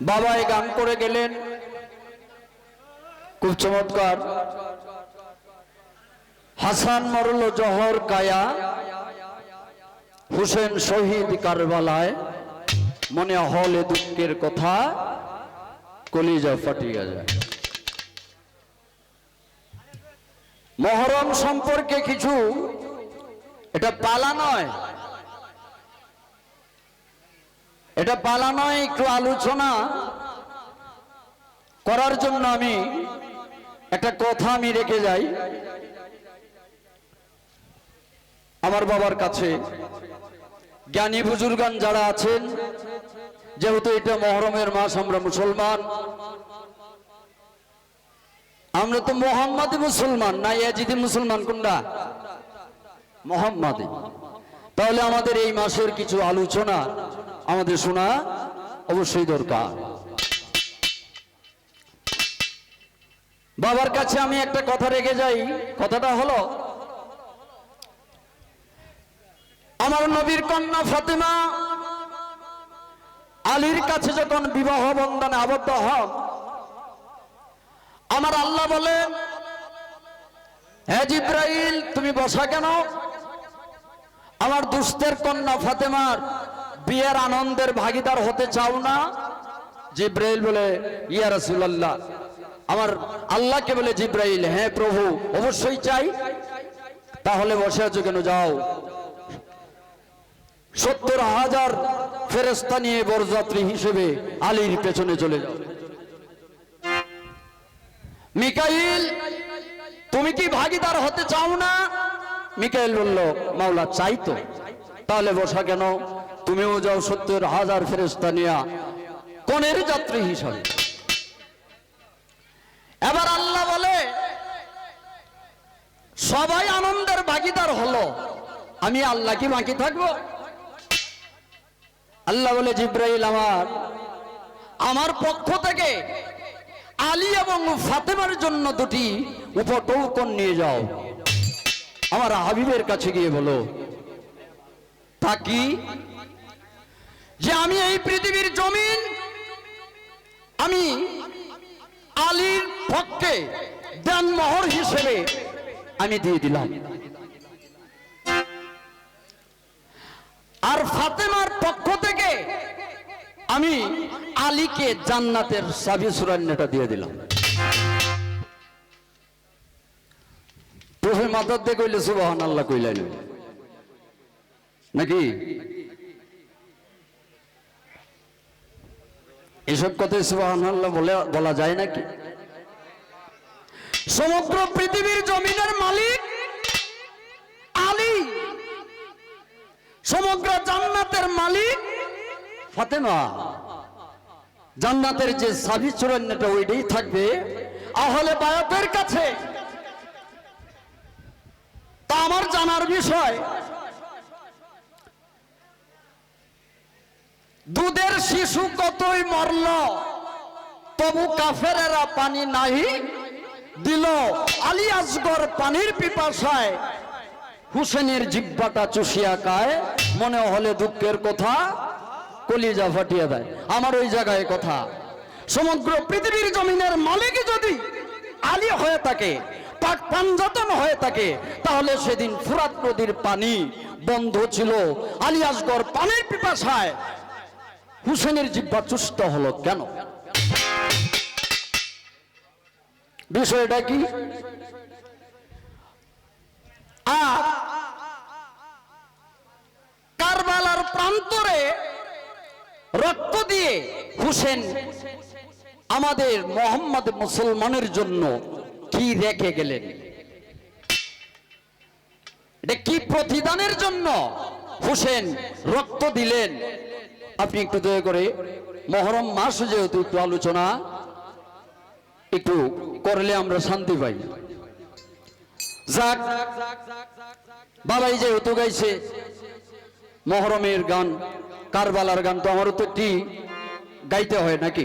বাবা এই গান করে গেলেন, খুব চমৎকার। হাসান মরল জহর কায়া, হুসেন শহীদ কারবালায়, মনে হলে দুঃখের কথা, কলিজা ফাটিয়া যায়। মহরম সম্পর্কে কিছু, এটা পালা নয়, এটা পালা নয়, একটু আলোচনা করার জন্য আমি একটা কথা আমি রেখে যাই আমার বাবার কাছে। জ্ঞানী বুজুর্গান যারা আছেন, যেহেতু এটা মহরমের মাস, আমরা মুসলমান, আমরা তো মোহাম্মদী মুসলমান না ইয়াজিদি মুসলমান, কোনটা? মোহাম্মদী। তাহলে আমাদের এই মাসের কিছু আলোচনা আমাদের শোনা অবশ্যই দরকার। বাবার কাছে আমি একটা কথা রেখে যাই, কথাটা হলো, আমার নবীর কন্যা ফাতেমা আলীর কাছে যখন বিবাহ বন্ধনে আবদ্ধ হন, আমার আল্লাহ বলেন, হে জিব্রাইল তুমি বসা কেন? আমার দুস্থের কন্যা ফাতেমার বিয়ের আনন্দের ভাগীদার হতে চাও না? জিব্রাইল বলে, ইয়া রাসূলুল্লাহ। আমার আল্লাহকে বলে জিব্রাইল, হ্যাঁ প্রভু অবশ্যই চাই। তাহলে বসে আছো কেন? যাও ৭০,০০০ ফেরেশতা নিয়ে বরযাত্রী হিসেবে আলীর পেছনে চলে যাও। মিকাইল তুমি কি ভাগীদার হতে চাও না? মিকাইল বলল, মাওলা চাই তো। তাহলে বসা কেন? তুমিও যাও ৭০,০০০ ফেরেশতা নিয়ে কনের যাত্রী হিসাবে। এবার আল্লাহ বলে, সবাই আনন্দের ভাগীদার হলো, আমি আল্লাহ কি বাকি থাকবো? আল্লাহ বলে, জিব্রাইল আমার পক্ষ থেকে আলী এবং ফাতেমার জন্য দুটি উপটৌকন নিয়ে যাও, আমার হাবিবের কাছে গিয়ে বলো, তা কি? যে আমি এই পৃথিবীর জমিন আমি আলীর পক্ষে দেনমোহর হিসেবে আমি দিয়ে দিলাম, আর ফাতেমার পক্ষ থেকে আমি আলীকে জান্নাতের চাবি সুরান্যটা দিয়ে দিলাম। প্রভু মাথার দিয়ে কইলে সুবহানাল্লাহ কইলেন নাকি? এসব কথাই সুবহানাল্লাহ বলা যায় নাকি? সমগ্র পৃথিবীর জমিনের মালিক আলী, সমগ্র জান্নাতের মালিক ফাতেমা। জান্নাতের যে চাবি চূড়ান্নটা ওইটাই থাকবে আহলে বায়াতের কাছে। তা আমার জানার বিষয়, দুধের শিশু কতই মরল, তবু কাফেরেরা পানি নাহি দিল, আলী আসগর পানির পিপাসায় হুসেনের জিহ্বাটা চুষিয়া খায়, মনে হলে দুঃখের কথা, কলিজা ফাটিয়া দেয়। আমার ওই জায়গায় কথা, সমগ্র পৃথিবীর জমিনের মালিক যদি আলী হয়ে থাকে, পাক পাঞ্জাতন হয়ে থাকে, তাহলে সেদিন ফুরাত নদীর পানি বন্ধ ছিল, আলী আসগর পানির পিপাসায় হুসেনের জিহ্বা চুষ্ট হলো কেন? বিষয়টা কি? আর কারবালার প্রান্তরে রক্ত দিয়ে হুসেন আমাদের মোহাম্মদ মুসলমানের জন্য কি রেখে গেলেন? এটা কি প্রতিদানের জন্য হুসেন রক্ত দিলেন? আপনি একটু দয়া করে মহরম মাস যেহেতু একটু আলোচনা একটু করলে আমরা শান্তি পাই। যাক, বাবাই যেহেতু গাইছে মহরমের গান, কারবালার গান, তো আমারও তো একটি গাইতে হয় নাকি?